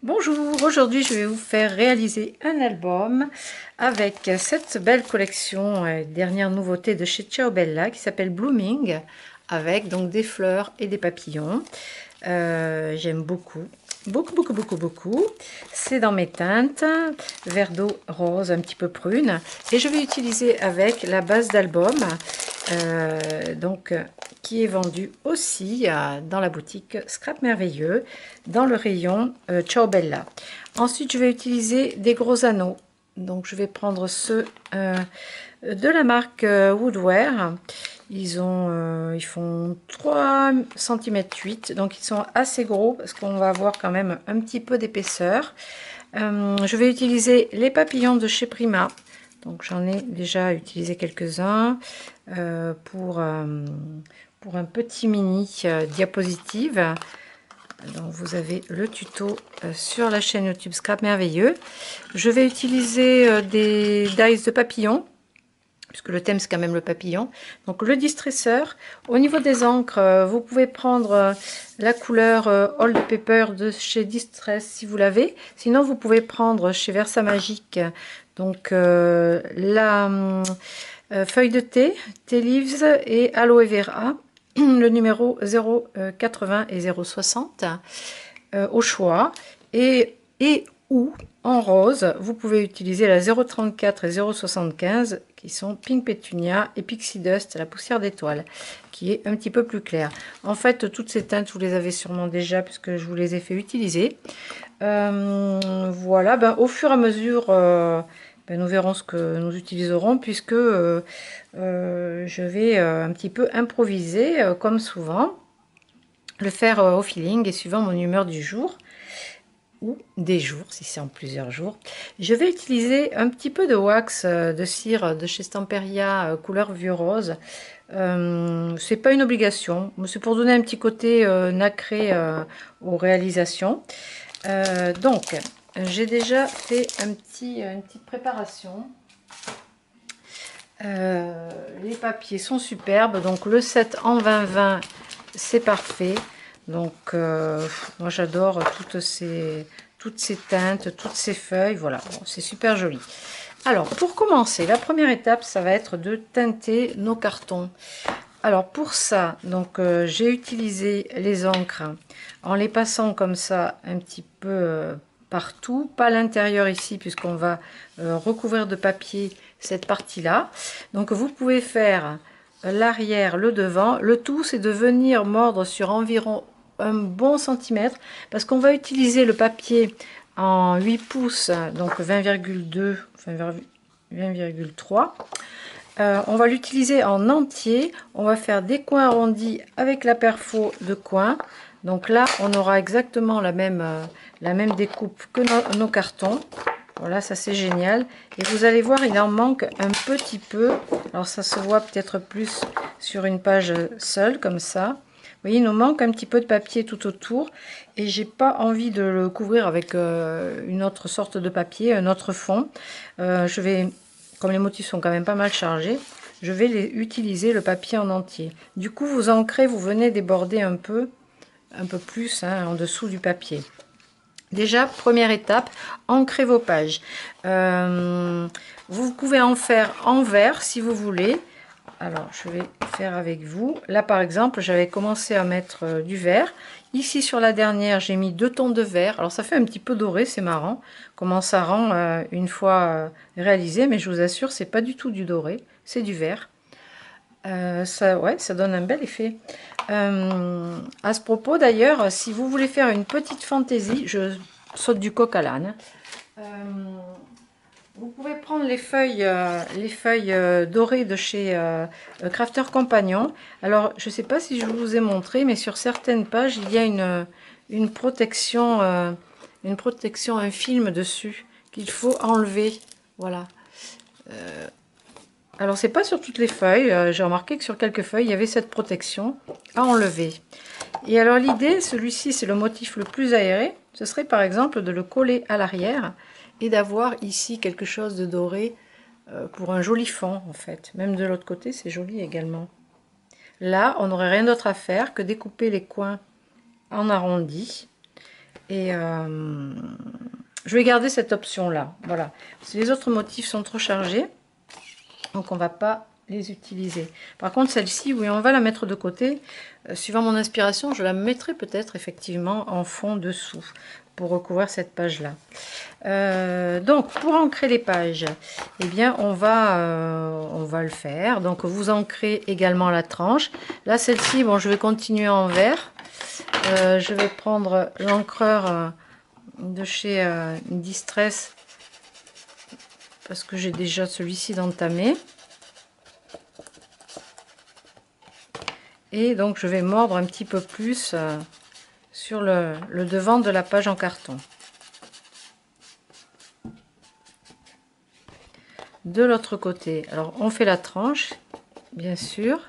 Bonjour, aujourd'hui je vais vous faire réaliser un album avec cette belle collection, dernière nouveauté de chez Ciao Bella qui s'appelle Blooming, avec donc des fleurs et des papillons. J'aime beaucoup. Beaucoup. C'est dans mes teintes, vert d'eau rose, un petit peu prune. Et je vais utiliser avec la base d'album, qui est vendue aussi dans la boutique Scrap Merveilleux, dans le rayon Ciao Bella. Ensuite, je vais utiliser des gros anneaux. Donc, je vais prendre ceux de la marque Woodware. Ils font 3 cm 8, donc ils sont assez gros parce qu'on va avoir quand même un petit peu d'épaisseur. Je vais utiliser les papillons de chez Prima. Donc j'en ai déjà utilisé quelques-uns pour un petit mini diapositive. Donc vous avez le tuto sur la chaîne YouTube Scrap Merveilleux. Je vais utiliser des dies de papillons, puisque le thème c'est quand même le papillon. Donc le distresseur. Au niveau des encres, vous pouvez prendre la couleur Old Pepper de chez Distress si vous l'avez. Sinon vous pouvez prendre chez Versamagic donc la feuille de thé, Tea Leaves et Aloe Vera, le numéro 0,80 et 0,60 au choix. Et ou en rose, vous pouvez utiliser la 0,34 et 0,75 qui sont Pink Petunia et Pixie Dust, la poussière d'étoile, qui est un petit peu plus claire. En fait, toutes ces teintes, vous les avez sûrement déjà puisque je vous les ai fait utiliser. Voilà, au fur et à mesure, nous verrons ce que nous utiliserons puisque je vais un petit peu improviser comme souvent, le faire au feeling et suivant mon humeur du jour ou des jours, si c'est en plusieurs jours. Je vais utiliser un petit peu de wax de cire de chez Stamperia couleur vieux rose. C'est pas une obligation, c'est pour donner un petit côté nacré aux réalisations. Donc j'ai déjà fait une petite préparation. Les papiers sont superbes, donc le 7 en 20-20 c'est parfait. Donc moi j'adore toutes ces teintes, toutes ces feuilles, voilà, bon, c'est super joli. Alors pour commencer, la première étape ça va être de teinter nos cartons. Alors pour ça, donc j'ai utilisé les encres en les passant comme ça un petit peu partout, pas à l'intérieur ici puisqu'on va recouvrir de papier cette partie là. Donc vous pouvez faire l'arrière, le devant, le tout c'est de venir mordre sur environ un bon centimètre parce qu'on va utiliser le papier en 8 pouces, donc 20,2, enfin 20,3. On va l'utiliser en entier, on va faire des coins arrondis avec la perfo de coin. Donc là on aura exactement la même découpe que nos cartons. Voilà, ça c'est génial. Et vous allez voir, il en manque un petit peu. Alors ça se voit peut-être plus sur une page seule, comme ça. Vous voyez, il nous manque un petit peu de papier tout autour. Et j'ai pas envie de le couvrir avec une autre sorte de papier, un autre fond. Je vais, comme les motifs sont quand même pas mal chargés, je vais utiliser le papier en entier. Du coup, vous ancrez, vous venez déborder un peu plus en dessous du papier. Déjà, première étape, ancrez vos pages. Vous pouvez en faire en vert si vous voulez. Alors, je vais faire avec vous. Là, par exemple, j'avais commencé à mettre du vert. Ici, sur la dernière, j'ai mis 2 tons de vert. Alors, ça fait un petit peu doré, c'est marrant. Comment ça rend une fois réalisé. Mais je vous assure, c'est pas du tout du doré, c'est du vert. Ça donne un bel effet. À ce propos d'ailleurs, si vous voulez faire une petite fantaisie, je saute du coq à l'âne. Vous pouvez prendre les feuilles dorées de chez Crafter Compagnon. Alors, je ne sais pas si je vous ai montré, mais sur certaines pages, il y a une protection, un film dessus qu'il faut enlever. Voilà. Alors c'est pas sur toutes les feuilles, j'ai remarqué que sur quelques feuilles il y avait cette protection à enlever. Et alors l'idée, celui-ci c'est le motif le plus aéré, ce serait par exemple de le coller à l'arrière et d'avoir ici quelque chose de doré pour un joli fond en fait. Même de l'autre côté c'est joli également. Là on n'aurait rien d'autre à faire que découper les coins en arrondi Et je vais garder cette option là, voilà. Si les autres motifs sont trop chargés, donc on va pas les utiliser. Par contre celle-ci, oui, on va la mettre de côté. Suivant mon inspiration, je la mettrai peut-être effectivement en fond dessous pour recouvrir cette page là. Donc pour ancrer les pages, eh bien on va le faire. Donc vous ancrez également la tranche. Là celle-ci, bon, je vais continuer en vert. Je vais prendre l'encreur de chez Distress parce que j'ai déjà celui-ci d'entamé. Et donc je vais mordre un petit peu plus sur le devant de la page en carton. De l'autre côté, alors on fait la tranche, bien sûr.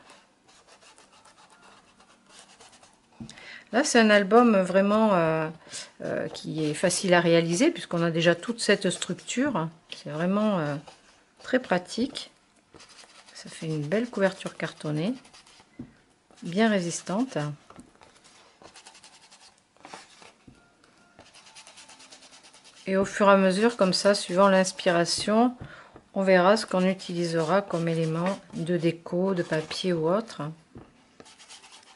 Là c'est un album vraiment qui est facile à réaliser puisqu'on a déjà toute cette structure. C'est vraiment très pratique. Ça fait une belle couverture cartonnée, bien résistante. Et au fur et à mesure, comme ça, suivant l'inspiration, on verra ce qu'on utilisera comme élément de déco, de papier ou autre.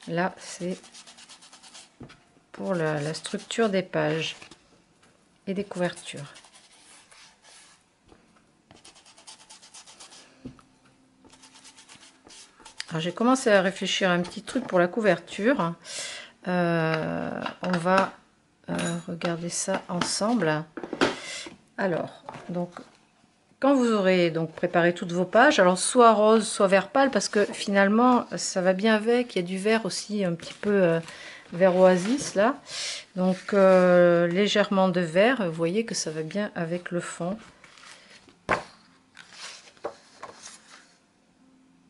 Là, c'est pour la structure des pages et des couvertures. Alors j'ai commencé à réfléchir à un petit truc pour la couverture. On va regarder ça ensemble. Alors, donc quand vous aurez donc préparé toutes vos pages, alors soit rose, soit vert pâle, parce que finalement ça va bien avec. Il y a du vert aussi, un petit peu vert oasis là. Donc légèrement de vert, vous voyez que ça va bien avec le fond.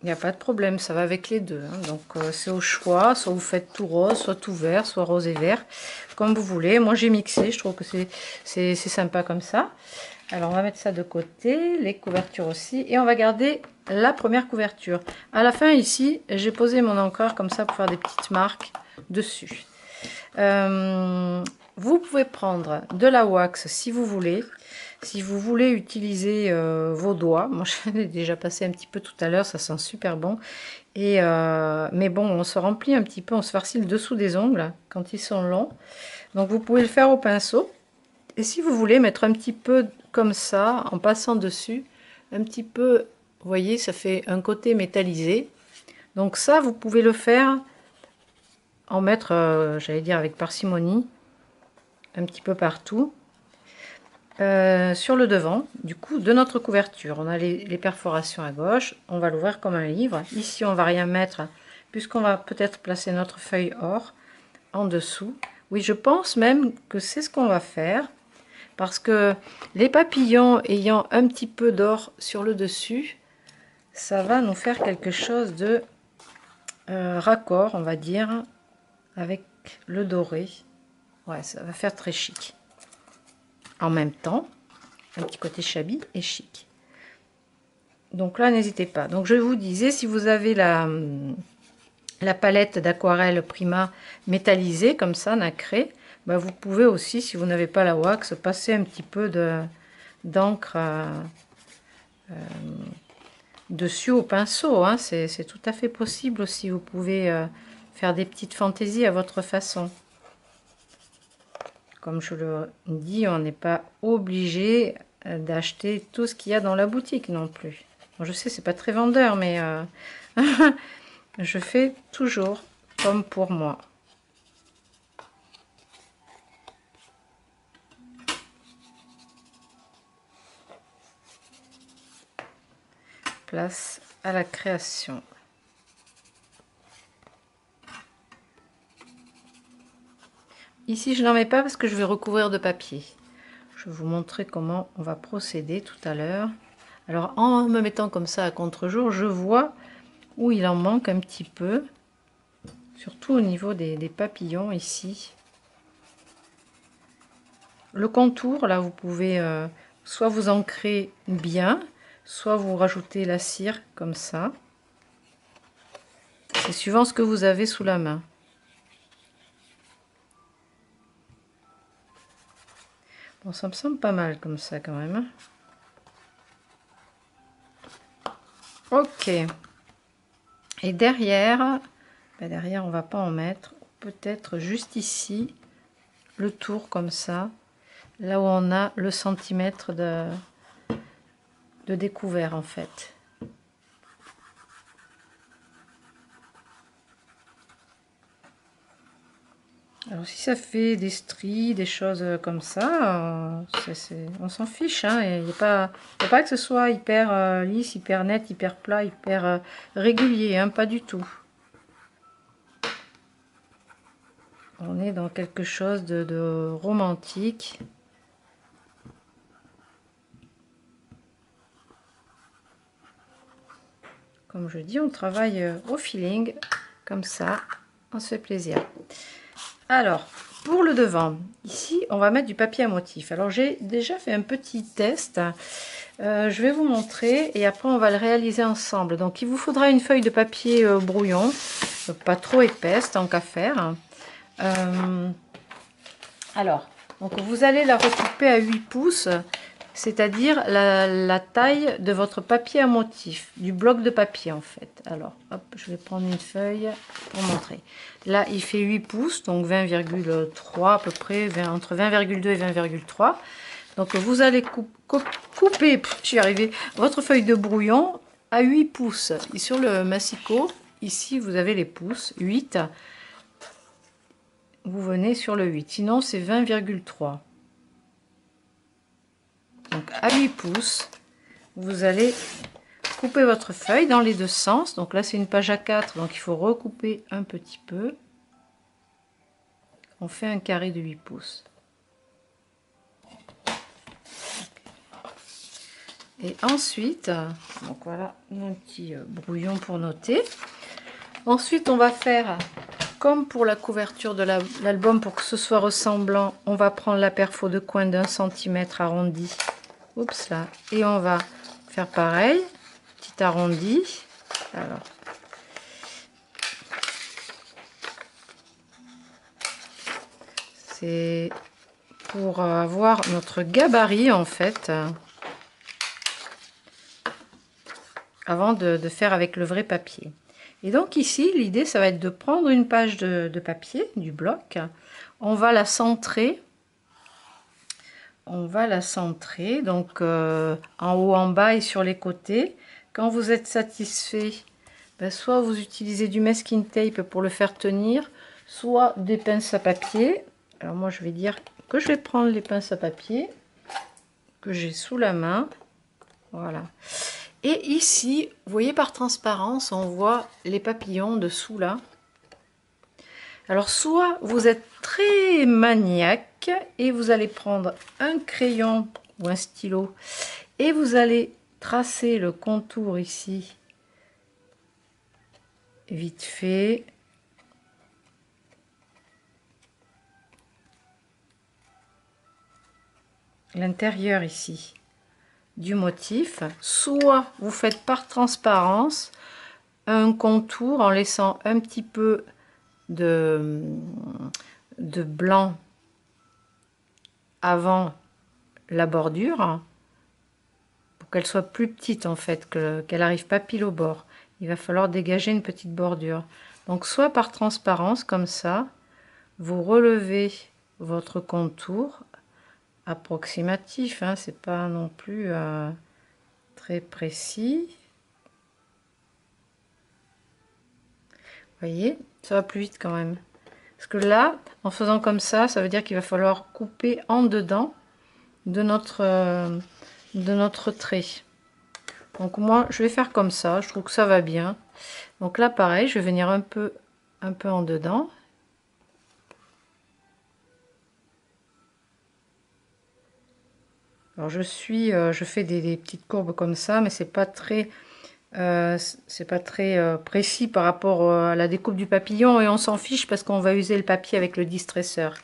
Il n'y a pas de problème, ça va avec les deux. Hein. Donc c'est au choix, soit vous faites tout rose, soit tout vert, soit rose et vert, comme vous voulez. Moi j'ai mixé, je trouve que c'est sympa comme ça. Alors on va mettre ça de côté, les couvertures aussi, et on va garder la première couverture. À la fin ici, j'ai posé mon encreur comme ça pour faire des petites marques dessus. Vous pouvez prendre de la wax si vous voulez. Si vous voulez utiliser vos doigts, moi j'en ai déjà passé un petit peu tout à l'heure, ça sent super bon. Et mais bon, on se remplit un petit peu, on se farcit le dessous des ongles quand ils sont longs. Donc vous pouvez le faire au pinceau. Et si vous voulez mettre un petit peu comme ça, en passant dessus, un petit peu, vous voyez, ça fait un côté métallisé. Donc ça, vous pouvez le faire, en mettre, j'allais dire avec parcimonie, un petit peu partout. Sur le devant du coup de notre couverture, on a les perforations à gauche, on va l'ouvrir comme un livre. Ici on va rien mettre puisqu'on va peut-être placer notre feuille or en dessous. Oui, je pense même que c'est ce qu'on va faire parce que les papillons ayant un petit peu d'or sur le dessus, ça va nous faire quelque chose de raccord, on va dire, avec le doré. Ouais, ça va faire très chic. En même temps, un petit côté shabby et chic. Donc là, n'hésitez pas. Donc je vous disais, si vous avez la palette d'aquarelle Prima métallisée, comme ça, nacrée, bah vous pouvez aussi, si vous n'avez pas la wax, passer un petit peu d'encre dessus au pinceau. Hein. C'est tout à fait possible aussi. Vous pouvez faire des petites fantaisies à votre façon. Comme je le dis, on n'est pas obligé d'acheter tout ce qu'il y a dans la boutique non plus. Bon, je sais, c'est pas très vendeur, mais je fais toujours comme pour moi. Place à la création. Ici, je n'en mets pas parce que je vais recouvrir de papier. Je vais vous montrer comment on va procéder tout à l'heure. Alors, en me mettant comme ça à contre-jour, je vois où il en manque un petit peu. Surtout au niveau des papillons ici. Le contour, là, vous pouvez soit vous ancrer bien, soit vous rajoutez la cire comme ça. C'est suivant ce que vous avez sous la main. Bon, ça me semble pas mal comme ça quand même. Ok. Et derrière, derrière on va pas en mettre. Peut-être juste ici, le tour comme ça. Là où on a le centimètre de découvert en fait. Alors si ça fait des stries, des choses comme ça, on s'en fiche. Hein, il n'y a pas que ce soit hyper lisse, hyper net, hyper plat, hyper régulier, hein, pas du tout. On est dans quelque chose de romantique. Comme je dis, on travaille au feeling, comme ça, on se fait plaisir. Alors, pour le devant, ici, on va mettre du papier à motif. Alors, j'ai déjà fait un petit test. Je vais vous montrer et après, on va le réaliser ensemble. Donc, il vous faudra une feuille de papier brouillon, pas trop épaisse, tant qu'à faire. Alors, donc vous allez la recouper à 8 pouces, c'est-à-dire la taille de votre papier à motif, du bloc de papier en fait. Alors, hop, je vais prendre une feuille pour montrer. Là, il fait 8 pouces, donc 20,3 à peu près, entre 20,2 et 20,3. Donc, vous allez couper, j'y arrivé, votre feuille de brouillon à 8 pouces. Et sur le massicot, ici, vous avez les pouces, 8. Vous venez sur le 8, sinon c'est 20,3. Donc à 8 pouces, vous allez couper votre feuille dans les deux sens. Donc là c'est une page A4, donc il faut recouper un petit peu. On fait un carré de 8 pouces. Et ensuite, donc voilà un petit brouillon pour noter. Ensuite on va faire comme pour la couverture de l'album, pour que ce soit ressemblant, on va prendre la perfo de coin d'1 cm arrondi. Oups là. Et on va faire pareil. Petit arrondi. Alors. C'est pour avoir notre gabarit en fait. Avant de faire avec le vrai papier. Et donc ici, l'idée, ça va être de prendre une page de papier, du bloc. On va la centrer. On va la centrer, donc en haut, en bas et sur les côtés. Quand vous êtes satisfait, soit vous utilisez du masking tape pour le faire tenir, soit des pinces à papier. Alors moi, je vais dire que je vais prendre les pinces à papier que j'ai sous la main. Voilà. Et ici, vous voyez par transparence, on voit les papillons dessous là. Alors soit vous êtes très maniaque et vous allez prendre un crayon ou un stylo et vous allez tracer le contour ici, vite fait. L'intérieur ici du motif, soit vous faites par transparence un contour en laissant un petit peu de blanc avant la bordure pour qu'elle soit plus petite en fait, qu'elle arrive pas pile au bord. Il va falloir dégager une petite bordure. Donc soit par transparence comme ça, vous relevez votre contour approximatif, hein, c'est pas non plus très précis. Vous voyez, ça va plus vite quand même. Parce que là, en faisant comme ça veut dire qu'il va falloir couper en dedans de notre trait. Donc moi, je vais faire comme ça. Je trouve que ça va bien. Donc là, pareil, je vais venir un peu en dedans. Alors je fais des petites courbes comme ça, mais c'est pas très précis par rapport à la découpe du papillon et on s'en fiche parce qu'on va user le papier avec le distresseur.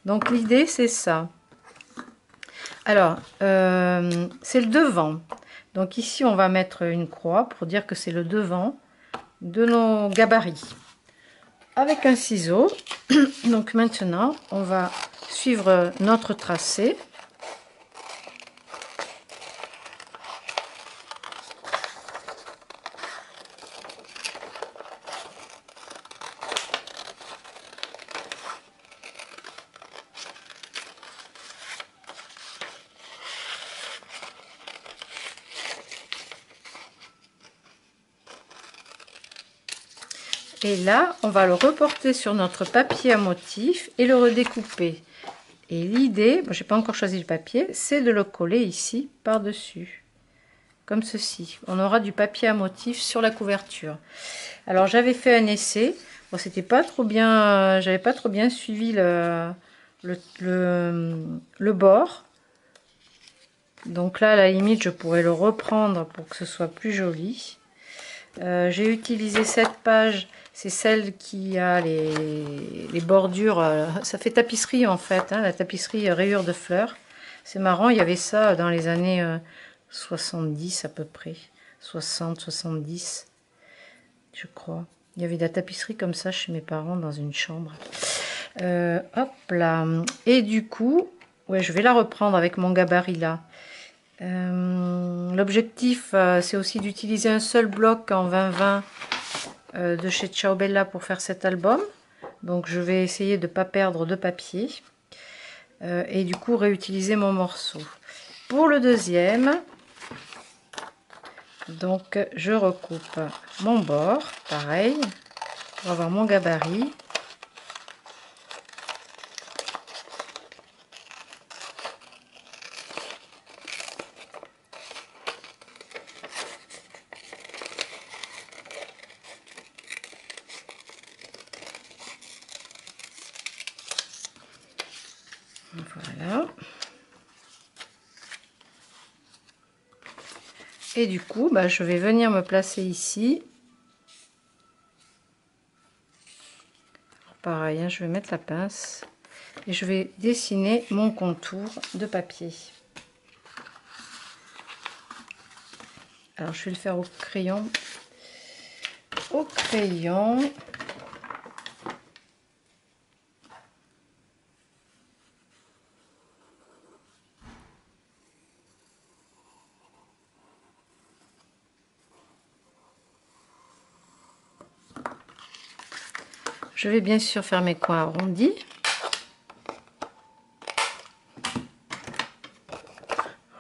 Donc l'idée c'est ça. Alors c'est le devant. Donc ici on va mettre une croix pour dire que c'est le devant de nos gabarits. Avec un ciseau, donc maintenant on va suivre notre tracé. Et là, on va le reporter sur notre papier à motif et le redécouper. Et l'idée, bon, j'ai pas encore choisi le papier, c'est de le coller ici par-dessus. Comme ceci. On aura du papier à motif sur la couverture. Alors j'avais fait un essai. Bon, c'était pas trop bien, j'avais pas trop bien suivi le bord. Donc là, à la limite, je pourrais le reprendre pour que ce soit plus joli. J'ai utilisé cette page, c'est celle qui a les bordures, ça fait tapisserie en fait, hein, la tapisserie rayures de fleurs. C'est marrant, il y avait ça dans les années 70 à peu près, 60, 70, je crois. Il y avait de la tapisserie comme ça chez mes parents dans une chambre. Hop là, et du coup, ouais, je vais la reprendre avec mon gabarit là. L'objectif, c'est aussi d'utiliser un seul bloc en 20-20 de chez Ciao Bella pour faire cet album. Donc je vais essayer de ne pas perdre de papier. Et du coup réutiliser mon morceau. Pour le deuxième, donc je recoupe mon bord, pareil, pour avoir mon gabarit. Voilà. Et du coup, bah, je vais venir me placer ici. Pareil, hein, je vais mettre la pince et je vais dessiner mon contour de papier. Alors, je vais le faire au crayon. Au crayon. Je vais bien sûr faire mes coins arrondis.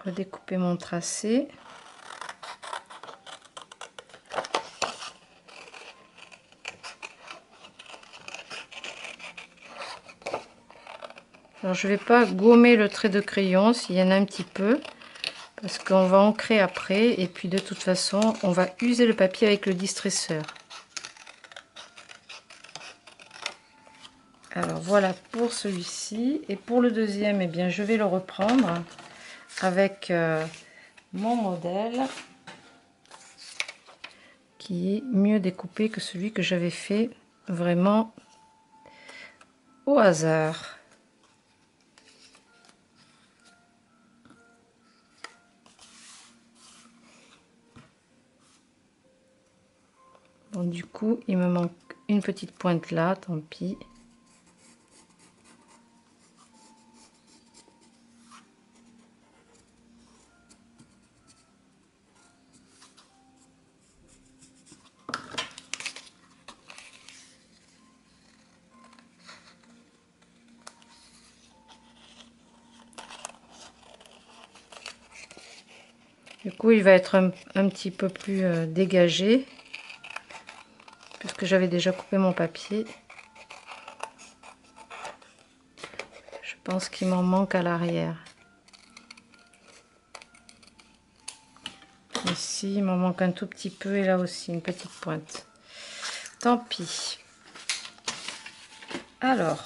Redécouper mon tracé. Alors je vais pas gommer le trait de crayon s'il y en a un petit peu, parce qu'on va ancrer après, et puis de toute façon on va user le papier avec le distresseur. Alors voilà pour celui-ci, et pour le deuxième, eh bien je vais le reprendre avec mon modèle qui est mieux découpé que celui que j'avais fait vraiment au hasard. Bon, du coup il me manque une petite pointe là, tant pis. Du coup, il va être un petit peu plus dégagé, puisque j'avais déjà coupé mon papier. Je pense qu'il m'en manque à l'arrière. Ici, il m'en manque un tout petit peu, et là aussi, une petite pointe. Tant pis. Alors,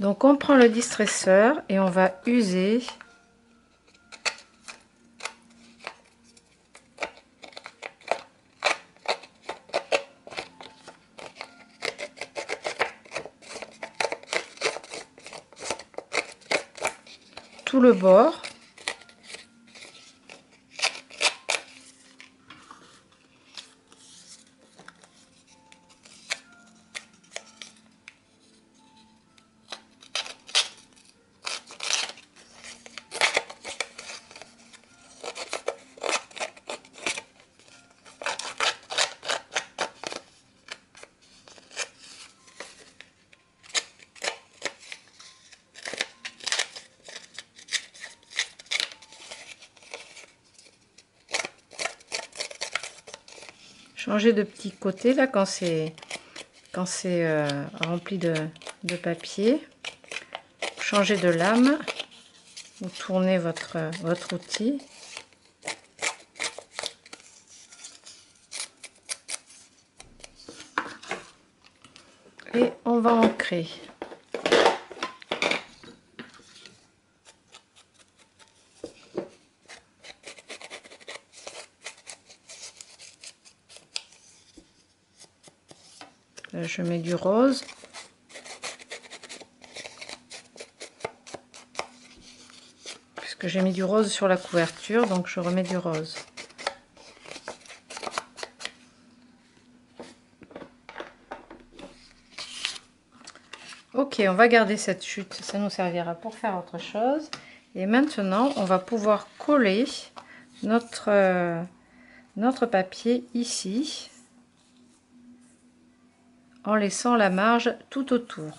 donc on prend le distresseur et on va user tout le bord. changer de petit côté là quand c'est rempli de papier. Changez de lame. Vous tournez votre outil. Et on va ancrer. Là, je mets du rose. Puisque j'ai mis du rose sur la couverture, donc je remets du rose. Ok, on va garder cette chute, ça nous servira pour faire autre chose. Et maintenant, on va pouvoir coller notre papier ici, en laissant la marge tout autour.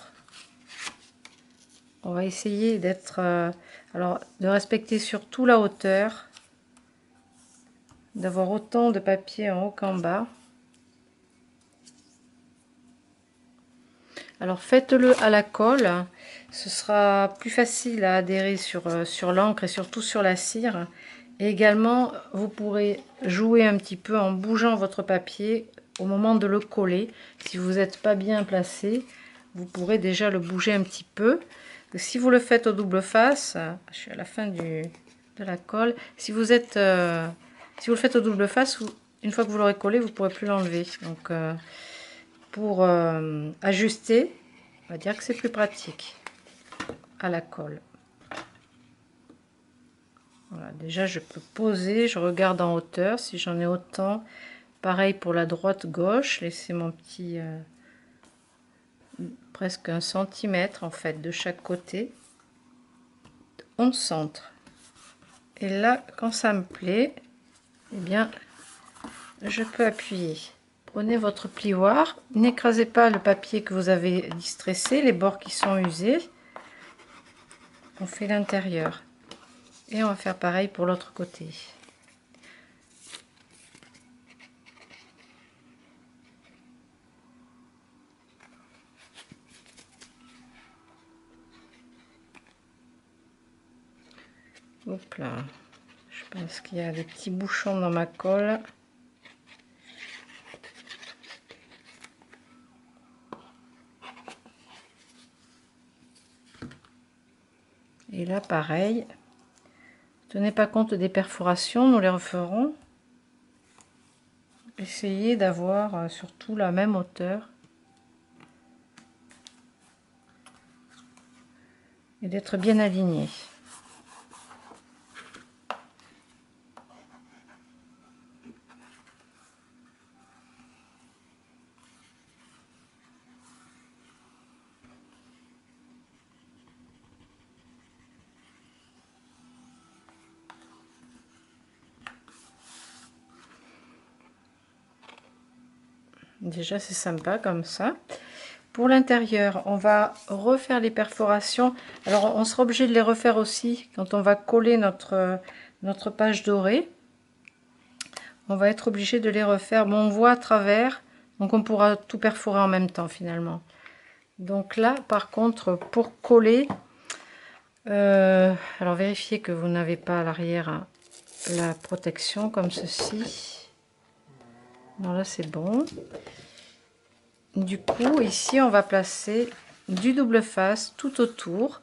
On va essayer d'être, alors de respecter surtout la hauteur, d'avoir autant de papier en haut qu'en bas. Alors faites-le à la colle, ce sera plus facile à adhérer sur l'encre et surtout sur la cire. Et également, vous pourrez jouer un petit peu en bougeant votre papier au moment de le coller. Si vous n'êtes pas bien placé, vous pourrez déjà le bouger un petit peu. Si vous le faites au double face, je suis à la fin de la colle, si vous le faites au double face, une fois que vous l'aurez collé, vous ne pourrez plus l'enlever. Donc pour ajuster, on va dire que c'est plus pratique à la colle. Voilà, déjà je peux poser, je regarde en hauteur si j'en ai autant. Pareil pour la droite gauche, laissez mon petit presque 1 centimètre en fait de chaque côté. On centre. Et là, quand ça me plaît, eh bien, je peux appuyer. Prenez votre plioir, n'écrasez pas le papier que vous avez distressé, les bords qui sont usés. On fait l'intérieur. Et on va faire pareil pour l'autre côté. Hop là. Je pense qu'il y a des petits bouchons dans ma colle. Et là, pareil. Tenez pas compte des perforations, nous les referons. Essayez d'avoir surtout la même hauteur. Et d'être bien aligné. Déjà c'est sympa comme ça. Pour l'intérieur, on va refaire les perforations. Alors on sera obligé de les refaire aussi quand on va coller notre page dorée. On va être obligé de les refaire. Bon, on voit à travers, donc on pourra tout perforer en même temps finalement. Donc là par contre pour coller, alors vérifiez que vous n'avez pas à l'arrière la protection comme ceci. Non, là c'est bon. Du coup ici on va placer du double face tout autour.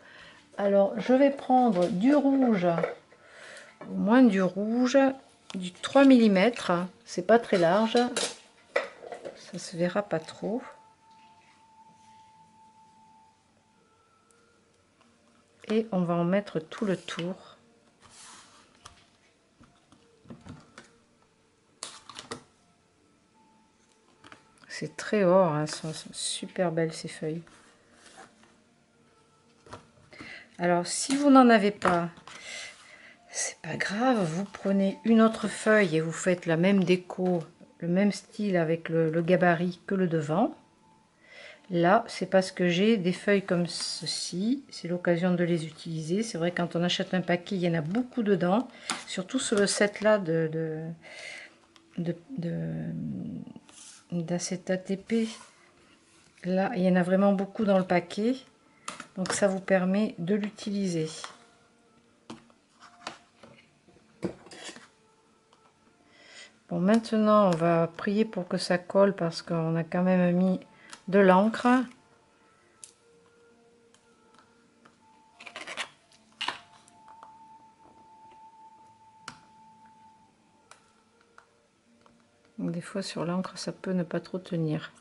Alors je vais prendre du rouge, au moins du rouge, du 3 mm, c'est pas très large, ça se verra pas trop. Et on va en mettre tout le tour. C'est très or, hein, sont super belles ces feuilles. Alors si vous n'en avez pas, c'est pas grave, vous prenez une autre feuille et vous faites la même déco, le même style avec le gabarit que le devant. Là, c'est parce que j'ai des feuilles comme ceci, c'est l'occasion de les utiliser. C'est vrai, quand on achète un paquet, il y en a beaucoup dedans, surtout sur le set là d'acétate épais. Là, il y en a vraiment beaucoup dans le paquet. Donc ça vous permet de l'utiliser. Bon, maintenant, on va prier pour que ça colle parce qu'on a quand même mis de l'encre. Des fois, sur l'encre, ça peut ne pas trop tenir.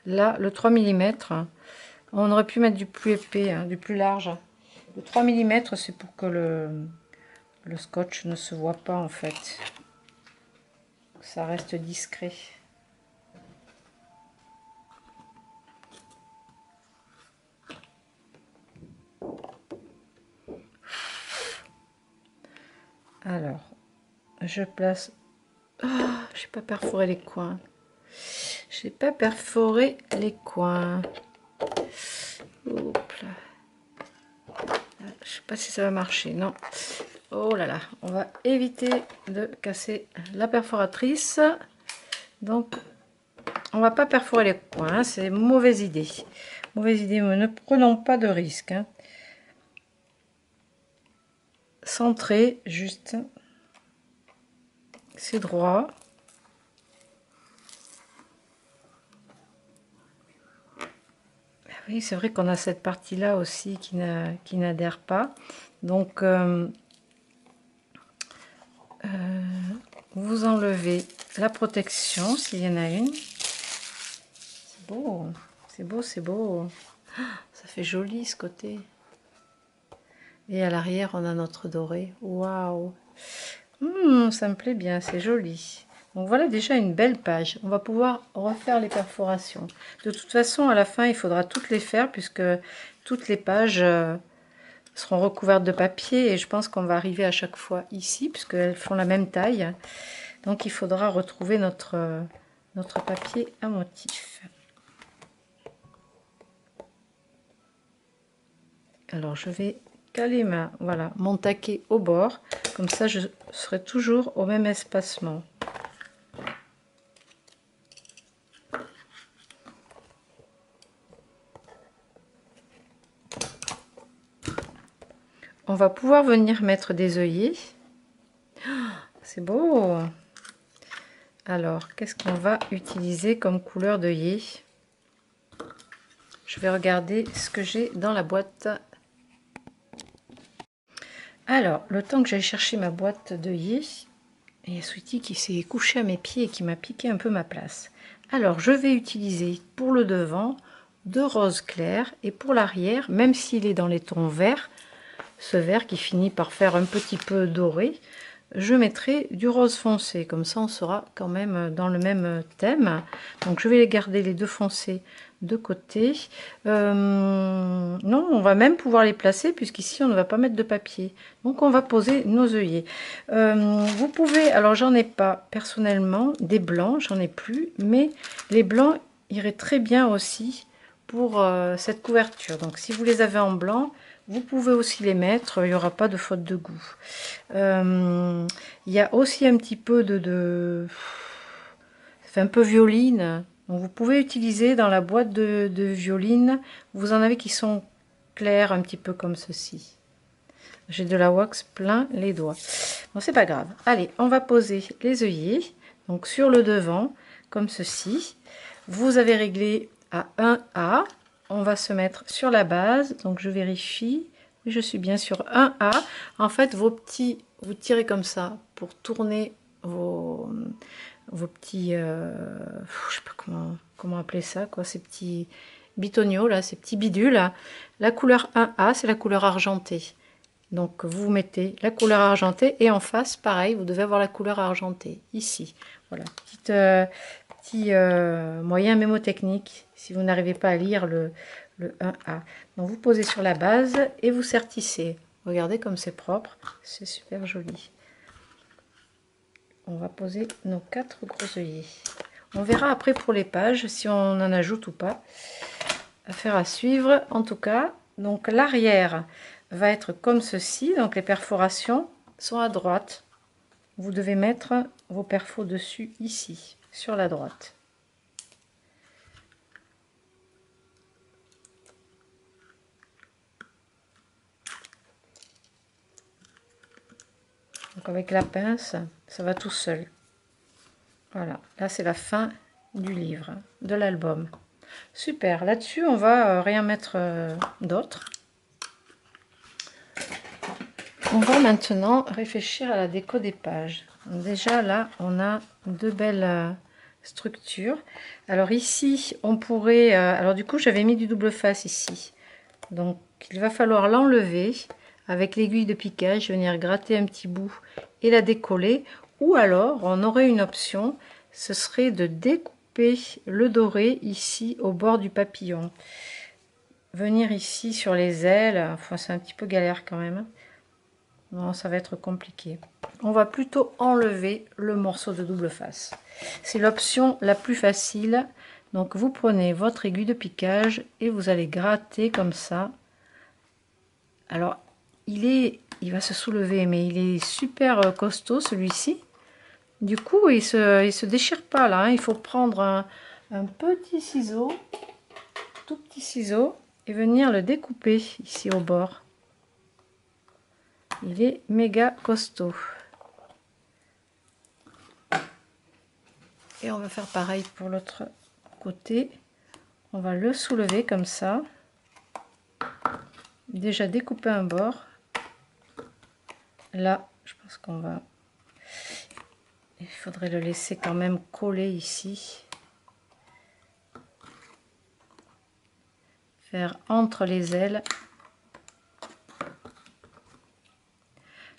Là, le 3 mm, on aurait pu mettre du plus épais, hein, du plus large. Le 3 mm, c'est pour que le scotch ne se voit pas, en fait. Ça reste discret. Alors, je place... Ah, j'ai pas perforé les coins. J'ai pas perforé les coins. Hop là. Je sais pas si ça va marcher, non. Oh là là, on va éviter de casser la perforatrice. Donc, on va pas perforer les coins, c'est mauvaise idée. Mauvaise idée, mais ne prenons pas de risque. Hein. Centré, juste. C'est droit. Oui, c'est vrai qu'on a cette partie-là aussi qui n'adhère pas. Donc, vous enlevez la protection s'il y en a une. C'est beau, c'est beau, c'est beau. Ça fait joli ce côté. Et à l'arrière, on a notre doré. Waouh! Ça me plaît bien, c'est joli. Donc voilà déjà une belle page. On va pouvoir refaire les perforations. De toute façon, à la fin, il faudra toutes les faire puisque toutes les pages seront recouvertes de papier. Et je pense qu'on va arriver à chaque fois ici puisqu'elles font la même taille. Donc il faudra retrouver notre papier à motif. Alors je vais caler voilà, mon taquet au bord. Comme ça, je serai toujours au même espacement. On va pouvoir venir mettre des œillets. C'est beau. Alors, qu'est-ce qu'on va utiliser comme couleur d'œillet? Je vais regarder ce que j'ai dans la boîte. Alors, le temps que j'aille chercher ma boîte d'œillet, il y a Sweetie qui s'est couché à mes pieds et qui m'a piqué un peu ma place. Alors, je vais utiliser pour le devant de rose clair et pour l'arrière, même s'il est dans les tons verts, ce vert qui finit par faire un petit peu doré, je mettrai du rose foncé, comme ça on sera quand même dans le même thème. Donc je vais garder les deux foncés de côté. Non, on va même pouvoir les placer puisqu'ici on ne va pas mettre de papier. Donc on va poser nos œillets. Vous pouvez, alors j'en ai pas personnellement, des blancs, j'en ai plus, mais les blancs iraient très bien aussi pour cette couverture. Donc si vous les avez en blanc, vous pouvez aussi les mettre, il n'y aura pas de faute de goût. Il y a aussi un petit peu ça fait un peu violine. Donc vous pouvez utiliser dans la boîte de violine, vous en avez qui sont clairs, un petit peu comme ceci. J'ai de la wax plein les doigts. Bon, c'est pas grave. Allez, on va poser les œillets. Donc sur le devant, comme ceci. Vous avez réglé à 1A. On va se mettre sur la base, donc je vérifie, je suis bien sur 1A. En fait, vous tirez comme ça pour tourner vos petits, je sais pas comment appeler ça, quoi, ces petits bitoniaux là, ces petits bidules. La couleur 1A, c'est la couleur argentée. Donc vous mettez la couleur argentée et en face, pareil, vous devez avoir la couleur argentée ici. Voilà, petit moyen mémotechnique si vous n'arrivez pas à lire le 1A. Donc vous posez sur la base et vous sertissez. Regardez comme c'est propre, c'est super joli. On va poser nos 4 gros œillets. On verra après pour les pages si on en ajoute ou pas. Affaire à suivre en tout cas. Donc l'arrière va être comme ceci. Donc les perforations sont à droite. Vous devez mettre vos perfos dessus ici, sur la droite. Donc avec la pince, ça va tout seul. Voilà, là c'est la fin du livre, de l'album. Super, là-dessus on va rien mettre d'autre. On va maintenant réfléchir à la déco des pages. Déjà là, on a deux belles structures. Alors ici, on pourrait... alors du coup, j'avais mis du double face ici. Donc il va falloir l'enlever avec l'aiguille de piquage, venir gratter un petit bout et la décoller. Ou alors, on aurait une option, ce serait de découper le doré ici au bord du papillon. Venir ici sur les ailes, enfin c'est un petit peu galère quand même. Non, ça va être compliqué. On va plutôt enlever le morceau de double face. C'est l'option la plus facile. Donc vous prenez votre aiguille de piquage et vous allez gratter comme ça. Alors il va se soulever, mais il est super costaud celui-ci. Du coup, il se déchire pas là. Hein. Il faut prendre un petit ciseau, tout petit ciseau, et venir le découper ici au bord. Il est méga costaud. Et on va faire pareil pour l'autre côté. On va le soulever comme ça. Déjà découper un bord. Là, je pense qu'on va... Il faudrait le laisser quand même coller ici. Faire entre les ailes.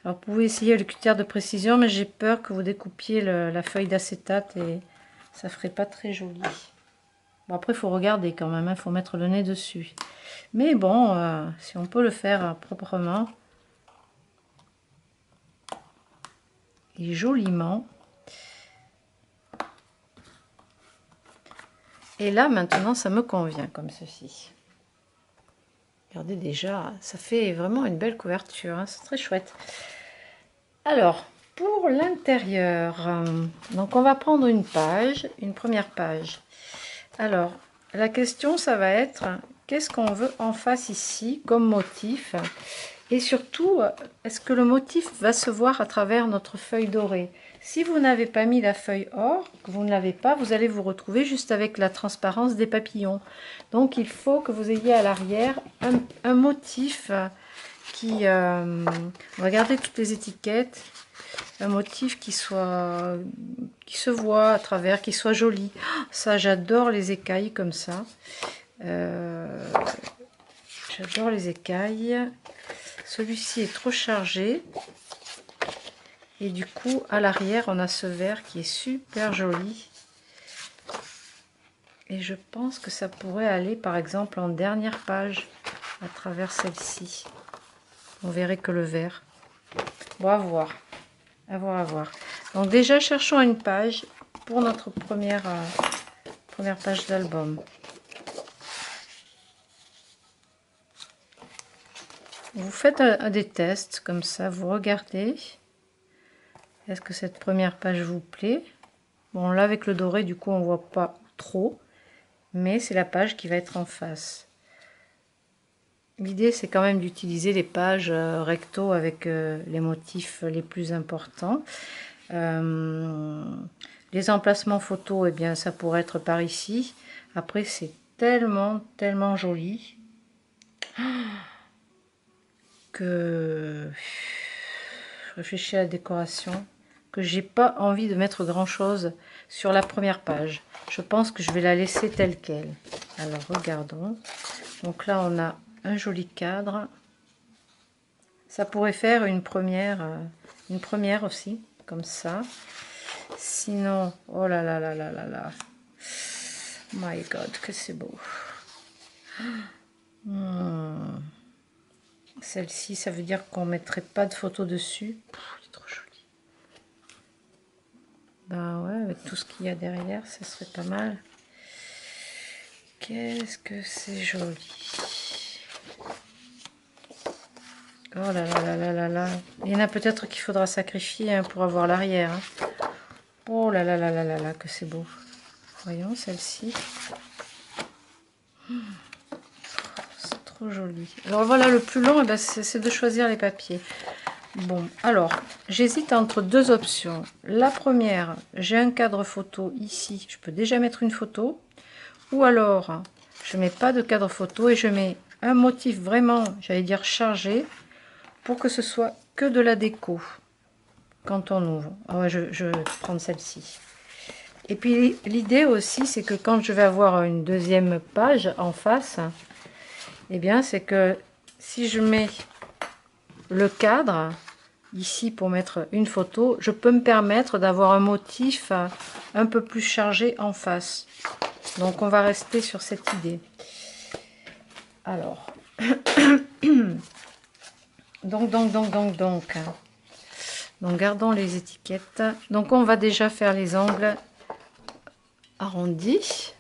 Alors vous pouvez essayer le cutter de précision, mais j'ai peur que vous découpiez la feuille d'acétate et ça ferait pas très joli. Bon, après il faut regarder quand même, il faut mettre le nez dessus. Mais bon, si on peut le faire proprement et joliment. Et là maintenant ça me convient comme ceci. Regardez déjà, ça fait vraiment une belle couverture, hein, c'est très chouette. Alors, pour l'intérieur, donc on va prendre une page, une première page. Alors, la question, ça va être, qu'est-ce qu'on veut en face ici comme motif? Et surtout, est-ce que le motif va se voir à travers notre feuille dorée? Si vous n'avez pas mis la feuille or, que vous ne l'avez pas, vous allez vous retrouver juste avec la transparence des papillons. Donc, il faut que vous ayez à l'arrière un motif qui... regardez toutes les étiquettes. Un motif qui se voit à travers, qui soit joli. Ça, j'adore les écailles comme ça. J'adore les écailles. Celui-ci est trop chargé. Et du coup, à l'arrière, on a ce vert qui est super joli. Et je pense que ça pourrait aller, par exemple, en dernière page, à travers celle-ci. On verrait que le vert. Bon, à voir. À voir, à voir. Donc déjà, cherchons une page pour notre première page d'album. Vous faites des tests comme ça, vous regardez. Est-ce que cette première page vous plaît? Bon, là avec le doré, du coup, on voit pas trop, mais c'est la page qui va être en face. L'idée, c'est quand même d'utiliser les pages recto avec les motifs les plus importants. Les emplacements photos, eh bien, ça pourrait être par ici. Après, c'est tellement, tellement joli que je réfléchis à la décoration, que j'ai pas envie de mettre grand chose sur la première page. Je pense que je vais la laisser telle qu'elle. Alors, regardons. Donc là, on a un joli cadre. Ça pourrait faire une première aussi, comme ça. Sinon, oh là là là là là là. My God, que c'est beau. Celle-ci, ça veut dire qu'on mettrait pas de photo dessus. C'est trop joli. Ben ouais, avec tout ce qu'il y a derrière, ça serait pas mal. Qu'est-ce que c'est joli. Oh là là là là là là. Il y en a peut-être qu'il faudra sacrifier hein, pour avoir l'arrière. Hein. Oh là là là là là là, que c'est beau. Voyons celle-ci. C'est trop joli. Alors voilà, le plus long, eh ben, c'est de choisir les papiers. Bon, alors, j'hésite entre deux options. La première, j'ai un cadre photo ici. Je peux déjà mettre une photo. Ou alors, je mets pas de cadre photo et je mets un motif vraiment, j'allais dire chargé, pour que ce soit que de la déco quand on ouvre. Ah ouais, je vais prendre celle-ci. Et puis l'idée aussi, c'est que quand je vais avoir une deuxième page en face, eh bien, c'est que si je mets le cadre ici pour mettre une photo, je peux me permettre d'avoir un motif un peu plus chargé en face. Donc on va rester sur cette idée. Alors, donc, gardons les étiquettes. Donc on va déjà faire les angles arrondis.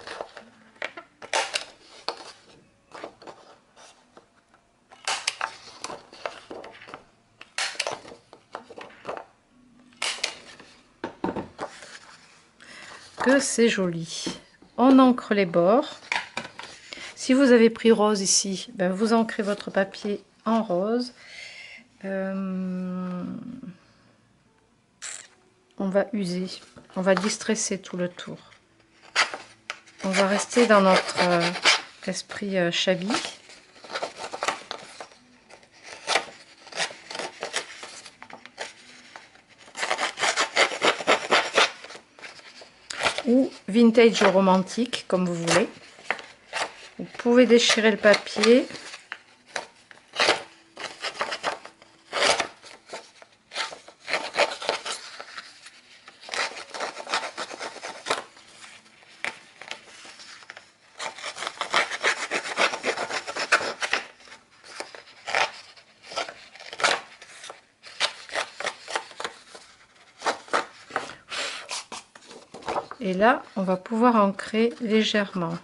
Que c'est joli. On encre les bords. Si vous avez pris rose ici, ben vous ancrez votre papier en rose. On va user, on va distresser tout le tour. On va rester dans notre esprit shabby. Ou vintage romantique, comme vous voulez. Vous pouvez déchirer le papier. Et là, on va pouvoir ancrer légèrement.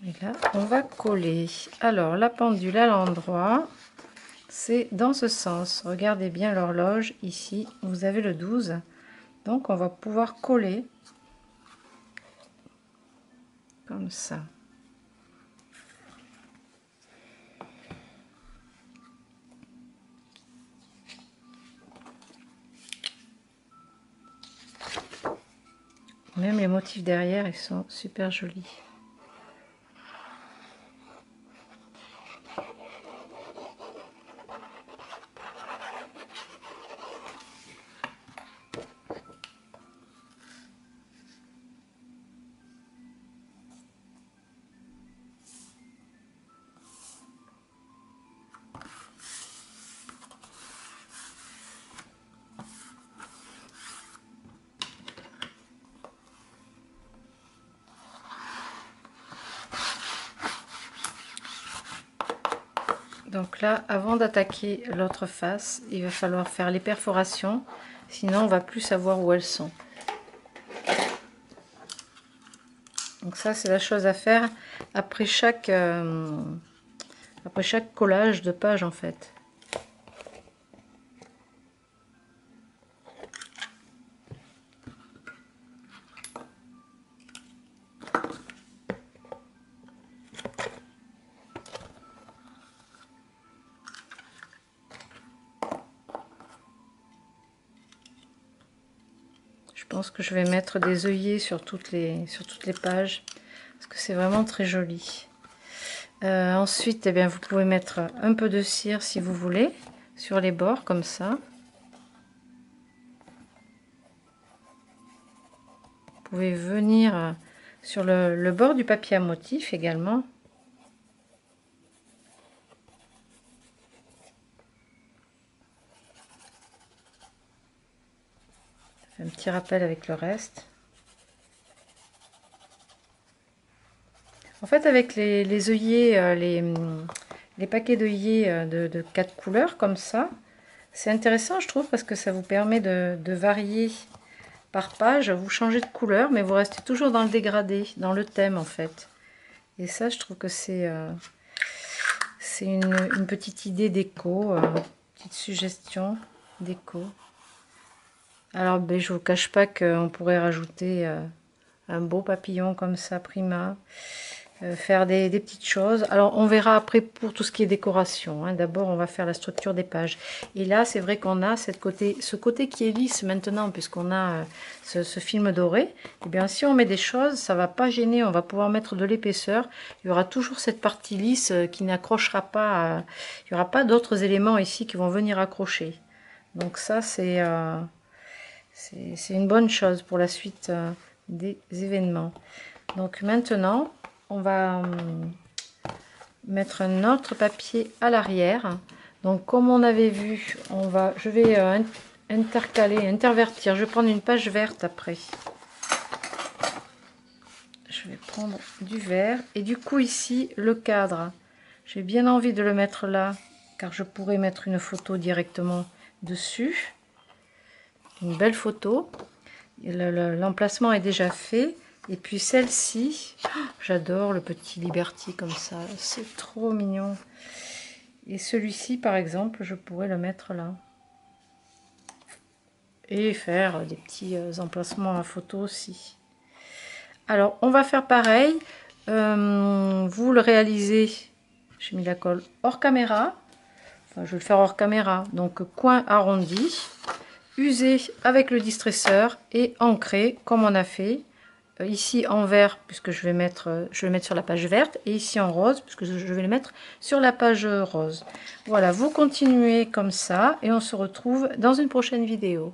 Et là, on va coller. Alors, la pendule à l'endroit, c'est dans ce sens. Regardez bien l'horloge. Ici, vous avez le 12. Donc, on va pouvoir coller comme ça. Même les motifs derrière, ils sont super jolis. Donc là, avant d'attaquer l'autre face, il va falloir faire les perforations, sinon on va plus savoir où elles sont. Donc ça, c'est la chose à faire après chaque collage de page en fait. Je pense que je vais mettre des œillets sur toutes les pages parce que c'est vraiment très joli. Ensuite, eh bien, vous pouvez mettre un peu de cire si vous voulez sur les bords comme ça. Vous pouvez venir sur le bord du papier à motif également. Un petit rappel avec le reste. En fait, avec les œillets, les paquets d'œillets de 4 couleurs comme ça, C'est intéressant, je trouve, parce que ça vous permet de varier par page. Vous changez de couleur, mais vous restez toujours dans le dégradé, dans le thème, en fait. Et ça, je trouve que c'est une petite idée déco, petite suggestion déco. Alors, ben, je vous cache pas qu'on pourrait rajouter un beau papillon comme ça, prima. Faire des petites choses. Alors, on verra après pour tout ce qui est décoration. Hein. D'abord, on va faire la structure des pages. Et là, c'est vrai qu'on a ce côté qui est lisse maintenant, puisqu'on a ce film doré. Et bien, si on met des choses, ça va pas gêner. On va pouvoir mettre de l'épaisseur. Il y aura toujours cette partie lisse qui n'accrochera pas. Il n'y aura pas d'autres éléments ici qui vont venir accrocher. Donc ça, c'est une bonne chose pour la suite des événements. Donc maintenant, on va mettre un autre papier à l'arrière. Donc comme on avait vu, je vais intervertir. Je vais prendre une page verte après. Je vais prendre du vert. Et du coup ici, le cadre. J'ai bien envie de le mettre là, car je pourrais mettre une photo directement dessus. Une belle photo. L'emplacement est déjà fait. Et puis celle-ci, oh, j'adore le petit Liberty comme ça, c'est trop mignon. Et celui-ci, par exemple, je pourrais le mettre là. Et faire des petits emplacements à photo aussi. Alors, on va faire pareil. Vous le réalisez, j'ai mis la colle hors caméra. Enfin, je vais le faire hors caméra. Donc, coin arrondi, usé avec le distresseur et ancré, comme on a fait. Ici en vert puisque je vais le mettre sur la page verte, et ici en rose puisque je vais le mettre sur la page rose. Voilà, vous continuez comme ça et on se retrouve dans une prochaine vidéo.